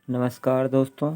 नमस्कार दोस्तों,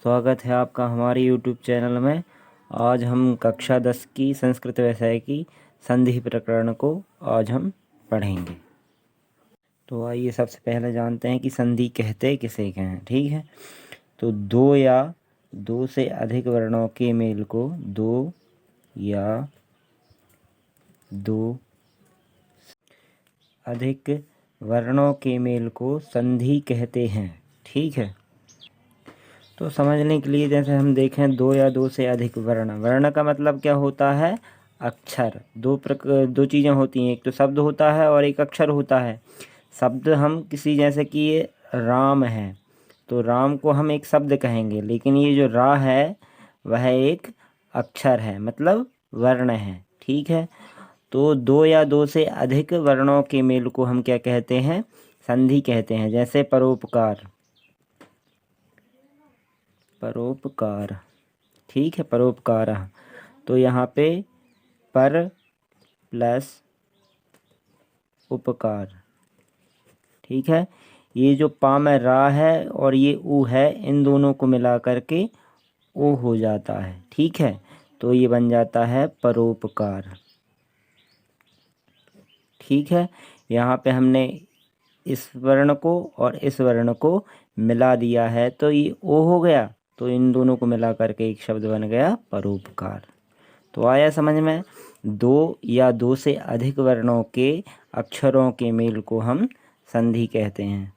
स्वागत है आपका हमारे YouTube चैनल में। आज हम कक्षा 10 की संस्कृत विषय की संधि प्रकरण को आज हम पढ़ेंगे। तो आइए सबसे पहले जानते हैं कि संधि कहते किसे हैं। ठीक है, तो दो या दो से अधिक वर्णों के मेल को दो या दो अधिक वर्णों के मेल को संधि कहते हैं। ठीक है, तो समझने के लिए जैसे हम देखें दो या दो से अधिक वर्ण। वर्ण का मतलब क्या होता है? अक्षर। दो चीज़ें होती हैं, एक तो शब्द होता है और एक अक्षर होता है। शब्द हम किसी, जैसे कि ये राम है, तो राम को हम एक शब्द कहेंगे, लेकिन ये जो रा है वह एक अक्षर है, मतलब वर्ण है। ठीक है, तो दो या दो से अधिक वर्णों के मेल को हम क्या कहते हैं? संधि कहते हैं। जैसे परोपकार, परोपकार। ठीक है, परोपकार। तो यहाँ पे पर प्लस उपकार। ठीक है, ये जो पा में रा है और ये ऊ है, इन दोनों को मिला करके ओ हो जाता है। ठीक है, तो ये बन जाता है परोपकार। ठीक है, यहाँ पे हमने इस वर्ण को और इस वर्ण को मिला दिया है, तो ये ओ हो गया, तो इन दोनों को मिला करके एक शब्द बन गया परोपकार। तो आया समझ में? दो या दो से अधिक वर्णों के अक्षरों के मेल को हम संधि कहते हैं।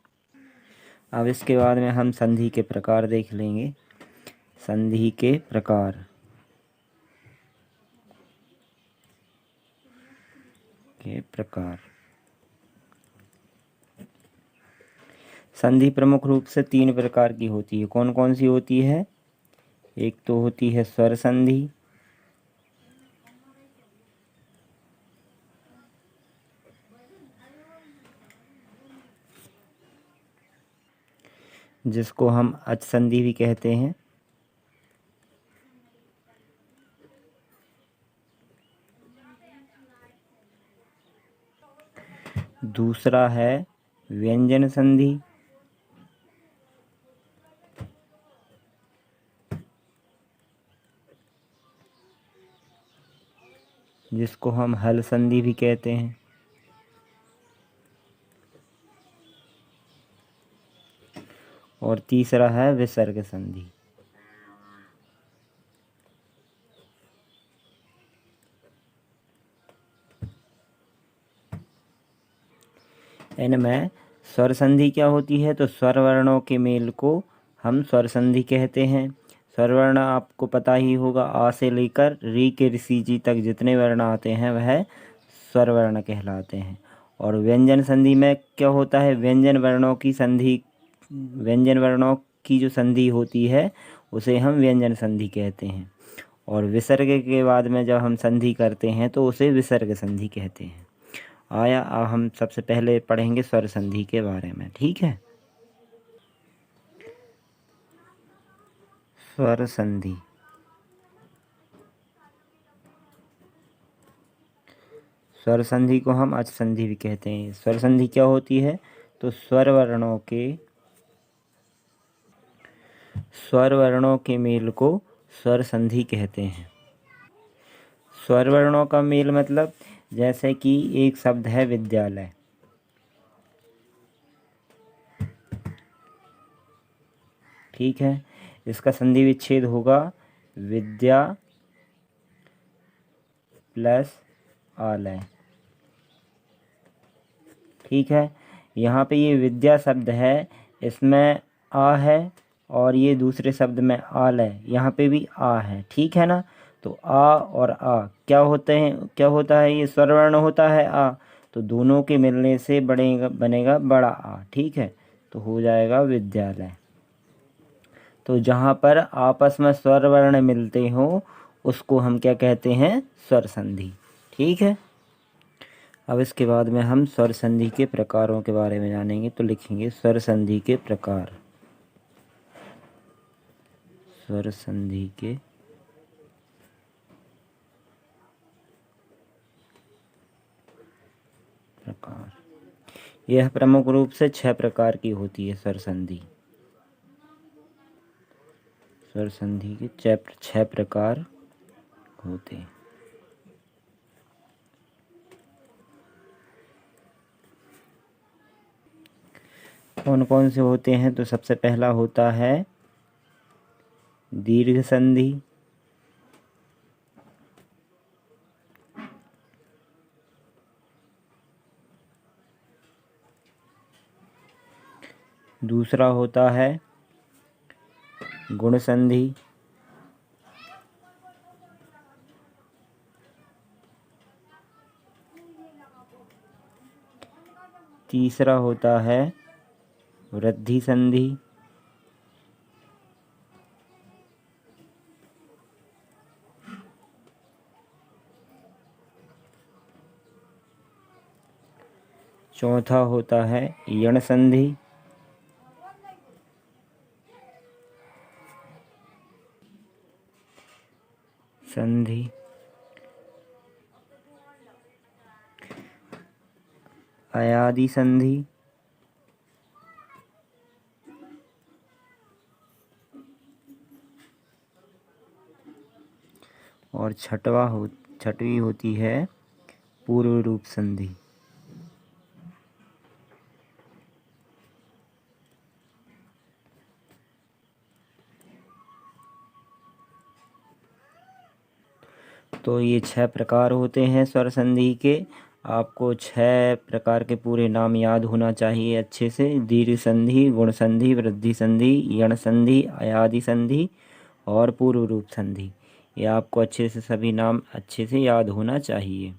अब इसके बाद में हम संधि के प्रकार देख लेंगे। संधि के प्रकार संधि प्रमुख रूप से तीन प्रकार की होती है। कौन कौन सी होती है? एक तो होती है स्वर संधि, जिसको हम अच संधि भी कहते हैं। दूसरा है व्यंजन संधि, जिसको हम हल संधि भी कहते हैं। और तीसरा है विसर्ग संधि। इनमें स्वर संधि क्या होती है? तो स्वर वर्णों के मेल को हम स्वर संधि कहते हैं। स्वर वर्ण आपको पता ही होगा, आ से लेकर री के ऋषि जी तक जितने वर्ण आते हैं वह स्वर वर्ण कहलाते हैं। और व्यंजन संधि में क्या होता है? व्यंजन वर्णों की संधि, व्यंजन वर्णों की जो संधि होती है उसे हम व्यंजन संधि कहते हैं। और विसर्ग के बाद में जब हम संधि करते हैं तो उसे विसर्ग संधि कहते हैं। आया, अब हम सबसे पहले पढ़ेंगे स्वर संधि के बारे में। ठीक है, स्वर संधि। स्वर संधि को हम अच संधि भी कहते हैं। स्वर संधि क्या होती है? तो स्वर वर्णों के मेल को स्वर संधि कहते हैं। स्वर वर्णों का मेल मतलब, जैसे कि एक शब्द है विद्यालय। ठीक है, इसका संधि विच्छेद होगा विद्या प्लस आलय। ठीक है, यहाँ पे ये विद्या शब्द है, इसमें आ है, और ये दूसरे शब्द में आलय, यहाँ पे भी आ है। ठीक है ना? तो आ और आ क्या होते हैं, क्या होता है? ये स्वर वर्ण होता है आ, तो दोनों के मिलने से बनेगा बड़ा आ। ठीक है, तो हो जाएगा विद्यालय। तो जहाँ पर आपस में स्वर वर्ण मिलते हो उसको हम क्या कहते हैं? स्वर संधि। ठीक है, अब इसके बाद में हम स्वर संधि के प्रकारों के बारे में जानेंगे। तो लिखेंगे स्वर संधि के प्रकार। स्वर संधि के प्रकार, यह प्रमुख रूप से 6 प्रकार की होती है स्वर संधि। स्वर संधि के 6 प्रकार होते हैं। कौन कौन से होते हैं? तो सबसे पहला होता है दीर्घ संधि, दूसरा होता है गुण संधि, तीसरा होता है वृद्धि संधि, चौथा होता है यण संधि, अयादि संधि, और छठवीं होती है पूर्व रूप संधि। तो ये 6 प्रकार होते हैं स्वर संधि के। आपको 6 प्रकार के पूरे नाम याद होना चाहिए अच्छे से। दीर्घ संधि, गुण संधि, वृद्धि संधि, यण संधि, अयादि संधि और पूर्व रूप संधि। ये आपको अच्छे से सभी नाम अच्छे से याद होना चाहिए।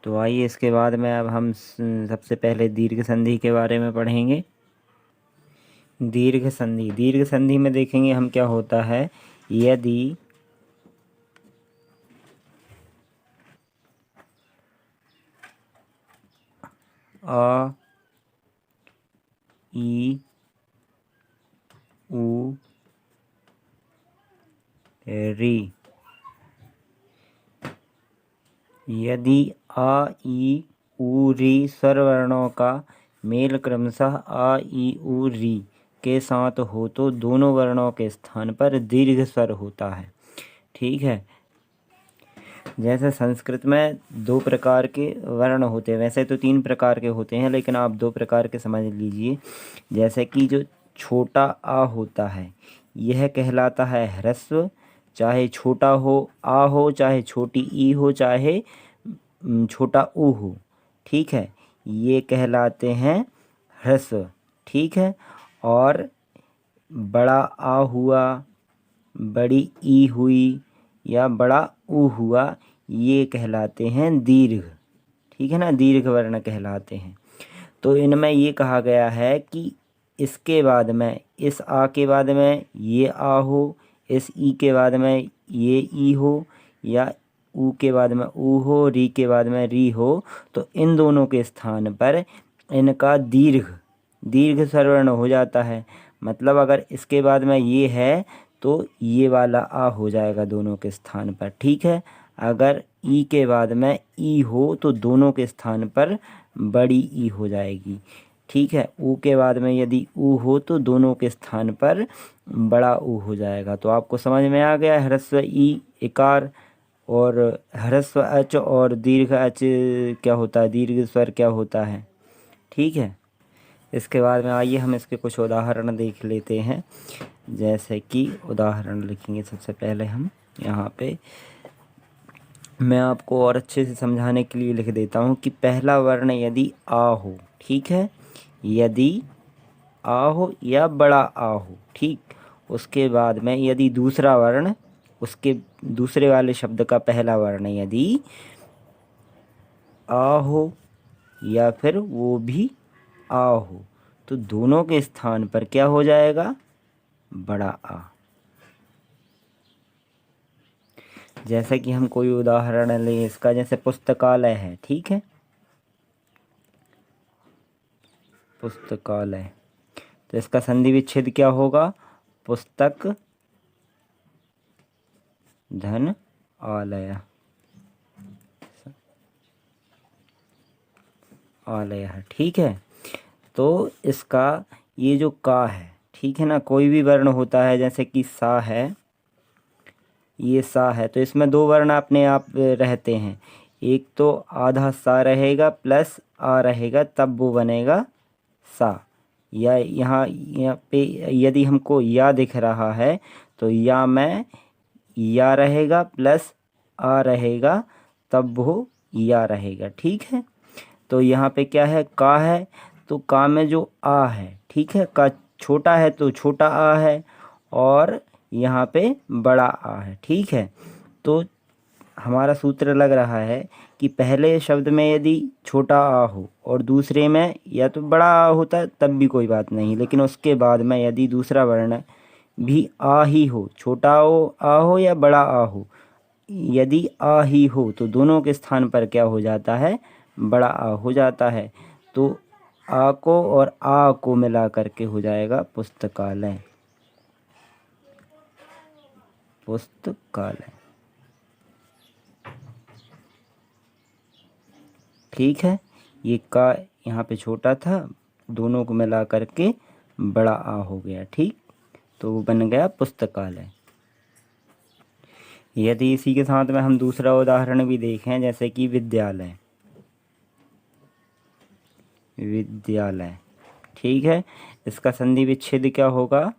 तो आइए इसके बाद में अब हम सबसे पहले दीर्घ संधि के बारे में पढ़ेंगे। दीर्घ संधि में देखेंगे हम क्या होता है। यदि आ, ई, उ, री, यदि आ, ई, उ, री स्वर वर्णों का मेल क्रमशः आ, ई, उ, री के साथ हो तो दोनों वर्णों के स्थान पर दीर्घ स्वर होता है। ठीक है। जैसे संस्कृत में 2 प्रकार के वर्ण होते हैं, वैसे तो 3 प्रकार के होते हैं, लेकिन आप 2 प्रकार के समझ लीजिए। जैसे कि जो छोटा आ होता है यह कहलाता है ह्रस्व, चाहे छोटा हो आ हो, चाहे छोटी ई हो, चाहे छोटा ऊ हो। ठीक है, ये कहलाते हैं ह्रस्व। ठीक है। और बड़ा आ हुआ, बड़ी ई हुई या बड़ा ऊ हुआ, ये कहलाते हैं दीर्घ। ठीक है ना, दीर्घ वर्ण कहलाते हैं। तो इनमें ये कहा गया है कि इसके बाद में, इस आ के बाद में ये आ हो, इस ई के बाद में ये ई हो, या ऊ के बाद में ऊ हो, री के बाद में री हो, तो इन दोनों के स्थान पर इनका दीर्घ स्वरवर्ण हो जाता है। मतलब अगर इसके बाद में ये है तो ये वाला आ हो जाएगा दोनों के स्थान पर। ठीक है। अगर ई के बाद में ई हो तो दोनों के स्थान पर बड़ी ई हो जाएगी। ठीक है। ऊ के बाद में यदि ऊ हो तो दोनों के स्थान पर बड़ा ऊ हो जाएगा। तो आपको समझ में आ गया ह्रस्व ई इकार और ह्रस्व अच और दीर्घ अच क्या होता है, दीर्घ स्वर क्या होता है। ठीक है। इसके बाद में आइए हम इसके कुछ उदाहरण देख लेते हैं। जैसे कि उदाहरण लिखेंगे सबसे पहले हम यहाँ पे, मैं आपको और अच्छे से समझाने के लिए लिख देता हूँ कि पहला वर्ण यदि आ हो, ठीक है, यदि आ हो या बड़ा आ हो, ठीक, उसके बाद में यदि दूसरा वर्ण, उसके दूसरे वाले शब्द का पहला वर्ण यदि आ हो या फिर वो भी आ हो, तो दोनों के स्थान पर क्या हो जाएगा, बड़ा आ। जैसे कि हम कोई उदाहरण लें इसका, जैसे पुस्तकालय है, ठीक है, पुस्तकालय, तो इसका संधि विच्छेद क्या होगा, पुस्तक धन आलय, आलय, ठीक है। तो इसका ये जो का है, ठीक है ना। कोई भी वर्ण होता है, जैसे कि सा है, ये सा है, तो इसमें दो वर्ण अपने आप रहते हैं। एक तो आधा सा रहेगा प्लस आ रहेगा, तब वो बनेगा सा। या यहाँ पे यदि हमको या दिख रहा है तो या में या रहेगा प्लस आ रहेगा, तब वो या रहेगा। ठीक है। तो यहाँ पे क्या है, का है, तो का में जो आ है, ठीक है, का छोटा है तो छोटा आ है, और यहाँ पे बड़ा आ है। ठीक है। तो हमारा सूत्र लग रहा है कि पहले शब्द में यदि छोटा आ हो और दूसरे में या तो बड़ा आ होता तब भी कोई बात नहीं, लेकिन उसके बाद में यदि दूसरा वर्ण भी आ ही हो, छोटा आ हो या बड़ा आ हो, यदि आ ही हो तो दोनों के स्थान पर क्या हो जाता है, बड़ा आ हो जाता है। तो आ को और आ को मिला करके हो जाएगा पुस्तकालय। पुस्तकालय। ठीक है। ये का यहाँ पे छोटा था, दोनों को मिला करके बड़ा आ हो गया। ठीक, तो वो बन गया पुस्तकालय। यदि इसी के साथ में हम दूसरा उदाहरण भी देखें, जैसे कि विद्यालय। विद्यालय। ठीक है। इसका संधि विच्छेद क्या होगा,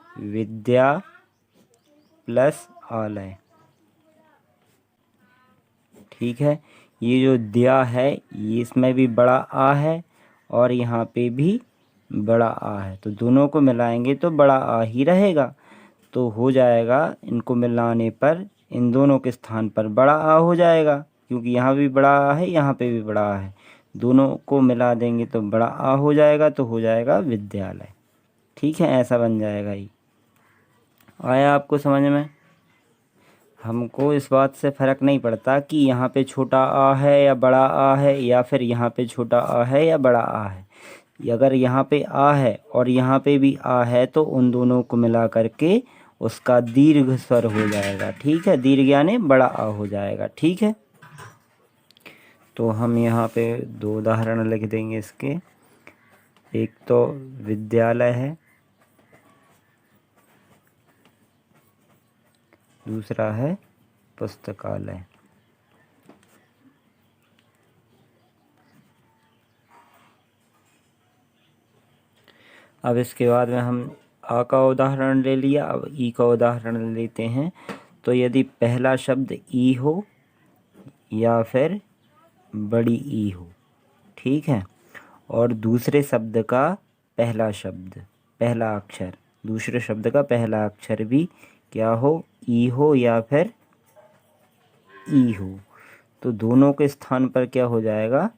विद्या प्लस आलय। ठीक है। ये जो दिया है, ये इसमें भी बड़ा आ है और यहाँ पे भी बड़ा आ है, तो दोनों को मिलाएंगे तो बड़ा आ ही रहेगा। तो हो जाएगा, इनको मिलाने पर इन दोनों के स्थान पर बड़ा आ हो जाएगा, क्योंकि यहाँ भी बड़ा आ है, यहाँ पे भी बड़ा आ है। दोनों को मिला देंगे तो बड़ा आ हो जाएगा, तो हो जाएगा विद्यालय। ठीक है, ऐसा बन जाएगा। ये आया आपको समझ में। हमको इस बात से फ़र्क नहीं पड़ता कि यहाँ पे छोटा आ है या बड़ा आ है, या फिर यहाँ पे छोटा आ है या बड़ा आ है। अगर यहाँ पे आ है और यहाँ पे भी आ है तो उन दोनों को मिला करके उसका दीर्घ स्वर हो जाएगा। ठीक है, दीर्घ यानी बड़ा आ हो जाएगा। ठीक है। तो हम यहाँ पे दो उदाहरण लिख देंगे इसके। एक तो विद्यालय है, दूसरा है पुस्तकालय। अब इसके बाद में हम आ का उदाहरण ले लिया, अब ई का उदाहरण लेते हैं। तो यदि पहला शब्द ई हो या फिर बड़ी ई हो, ठीक है, और दूसरे शब्द का पहला शब्द, पहला अक्षर, दूसरे शब्द का पहला अक्षर भी क्या हो, ई हो या फिर ई हो, तो दोनों के स्थान पर क्या हो जाएगा,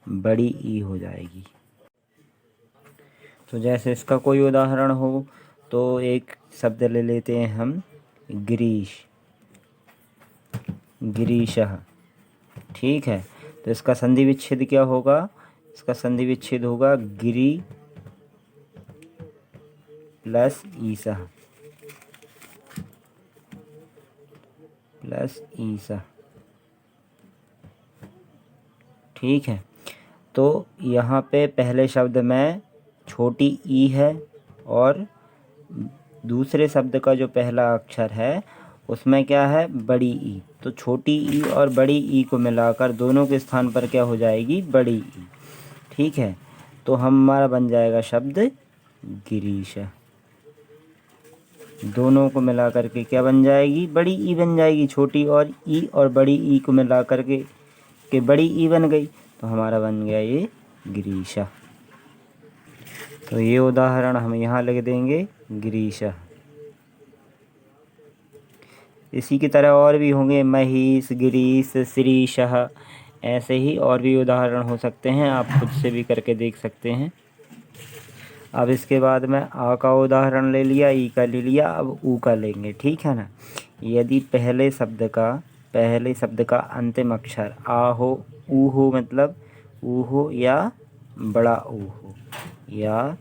बड़ी ई हो जाएगी। तो जैसे इसका कोई उदाहरण हो, तो एक शब्द ले लेते हैं हम, गिरीश, गिरीशः। ठीक है। तो इसका संधि विच्छेद क्या होगा, इसका संधि विच्छेद होगा गिरी प्लस ईसा, प्लस ईसा। ठीक है। तो यहाँ पे पहले शब्द में छोटी ई है और दूसरे शब्द का जो पहला अक्षर है उसमें क्या है, बड़ी ई। तो छोटी ई और बड़ी ई को मिलाकर दोनों के स्थान पर क्या हो जाएगी, बड़ी ई। ठीक है। तो हमारा बन जाएगा शब्द गिरीश। दोनों को मिला करके क्या बन जाएगी, बड़ी ई बन जाएगी। छोटी और ई और बड़ी ई को मिला करके बड़ी ई बन गई, तो हमारा बन गया ये गिरीशा। तो ये उदाहरण हम यहाँ लिख देंगे, गिरीशा। इसी की तरह और भी होंगे, महेश, गिरीश, श्रीशः, ऐसे ही और भी उदाहरण हो सकते हैं, आप खुद से भी करके देख सकते हैं। अब इसके बाद में आ का उदाहरण ले लिया, ई का ले लिया, अब ऊ का लेंगे। ठीक है ना। यदि पहले शब्द का अंतिम अक्षर आ हो, ऊ हो, मतलब ऊ हो या बड़ा ऊ हो, या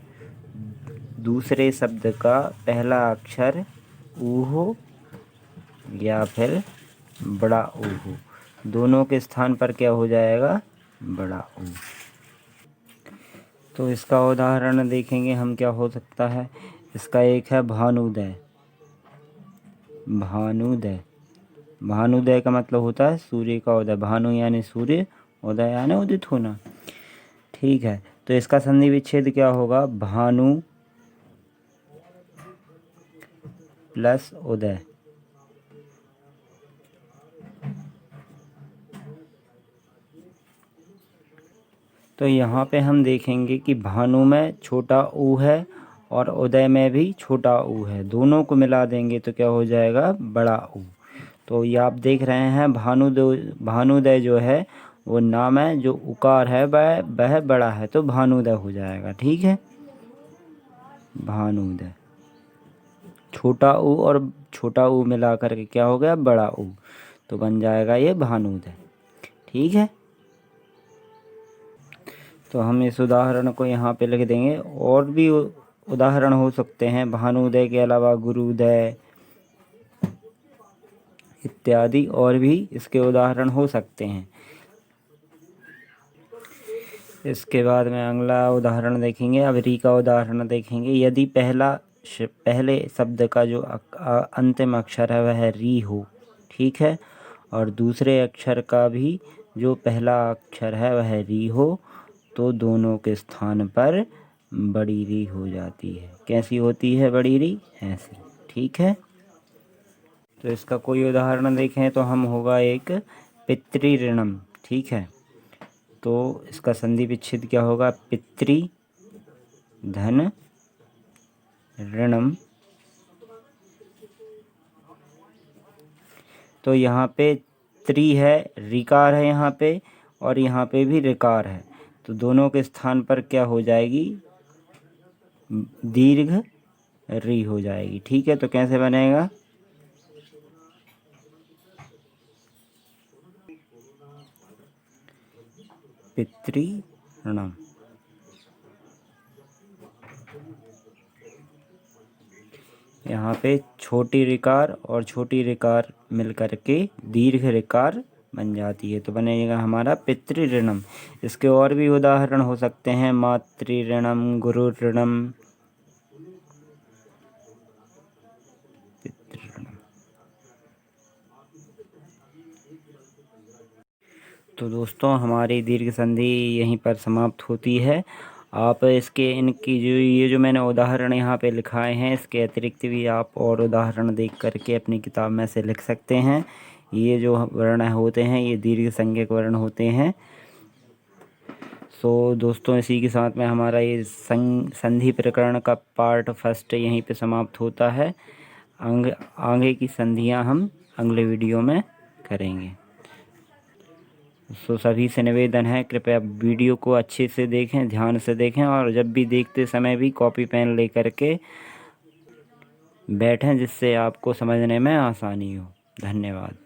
दूसरे शब्द का पहला अक्षर ऊ हो या फिर बड़ा ऊ हो, दोनों के स्थान पर क्या हो जाएगा, बड़ा ऊ। तो इसका उदाहरण देखेंगे हम, क्या हो सकता है। इसका एक है भानुदय। भानुदय, भानुदय का मतलब होता है सूर्य का उदय। भानु यानी सूर्य, उदय यानी उदित होना। ठीक है, तो इसका संधि विच्छेद क्या होगा, भानु प्लस उदय। तो यहाँ पे हम देखेंगे कि भानु में छोटा ऊ है और उदय में भी छोटा ऊ है, दोनों को मिला देंगे तो क्या हो जाएगा, बड़ा ऊ। तो ये आप देख रहे हैं भानुदय जो है वो नाम है, जो उकार है वह बड़ा है, तो भानुदय हो जाएगा। ठीक है, भानुदय, छोटा ऊ और छोटा ऊ मिला करके क्या हो गया, बड़ा ऊ, तो बन जाएगा ये भानुदय। ठीक है, तो हम इस उदाहरण को यहाँ पे लिख देंगे। और भी उदाहरण हो सकते हैं भानुदय के अलावा, गुरुदय इत्यादि और भी इसके उदाहरण हो सकते हैं। इसके बाद में अगला उदाहरण देखेंगे, अब री का उदाहरण देखेंगे। यदि पहले शब्द का जो अंतिम अक्षर है वह री हो, ठीक है, और दूसरे अक्षर का भी जो पहला अक्षर है वह री हो, तो दोनों के स्थान पर बड़ी री हो जाती है। कैसी होती है बड़ी री, ऐसी। ठीक है, तो इसका कोई उदाहरण देखें तो हम होगा एक पितृ ऋणम। ठीक है, तो इसका संधि विच्छेद क्या होगा, पितृ धन ऋणम। तो यहाँ पे त्रि है, ऋकार है यहाँ पे, और यहाँ पे भी ऋकार है, तो दोनों के स्थान पर क्या हो जाएगी, दीर्घ री हो जाएगी। ठीक है, तो कैसे बनेगा, पितृ ऋणम। यहाँ पे छोटी ऋकार और छोटी ऋकार मिलकर के दीर्घ ऋकार बन जाती है, तो बनेगा हमारा पितृ ऋणम। इसके और भी उदाहरण हो सकते हैं, मातृ ऋणम, गुरु ऋणम, पितृ ऋणम। तो दोस्तों हमारी दीर्घ संधि यहीं पर समाप्त होती है। आप इसके इनकी जो मैंने उदाहरण यहाँ पे लिखाए हैं, इसके अतिरिक्त भी आप और उदाहरण देख करके अपनी किताब में से लिख सकते हैं। ये जो वर्ण होते हैं ये दीर्घ संज्ञक वर्ण होते हैं। सो दोस्तों इसी के साथ में हमारा ये संधि प्रकरण का पार्ट फर्स्ट यहीं पे समाप्त होता है। आगे की संधियाँ हम अगले वीडियो में करेंगे। सो सभी से निवेदन है, कृपया वीडियो को अच्छे से देखें, ध्यान से देखें, और जब भी देखते समय भी कॉपी पेन ले करके बैठें, जिससे आपको समझने में आसानी हो। धन्यवाद।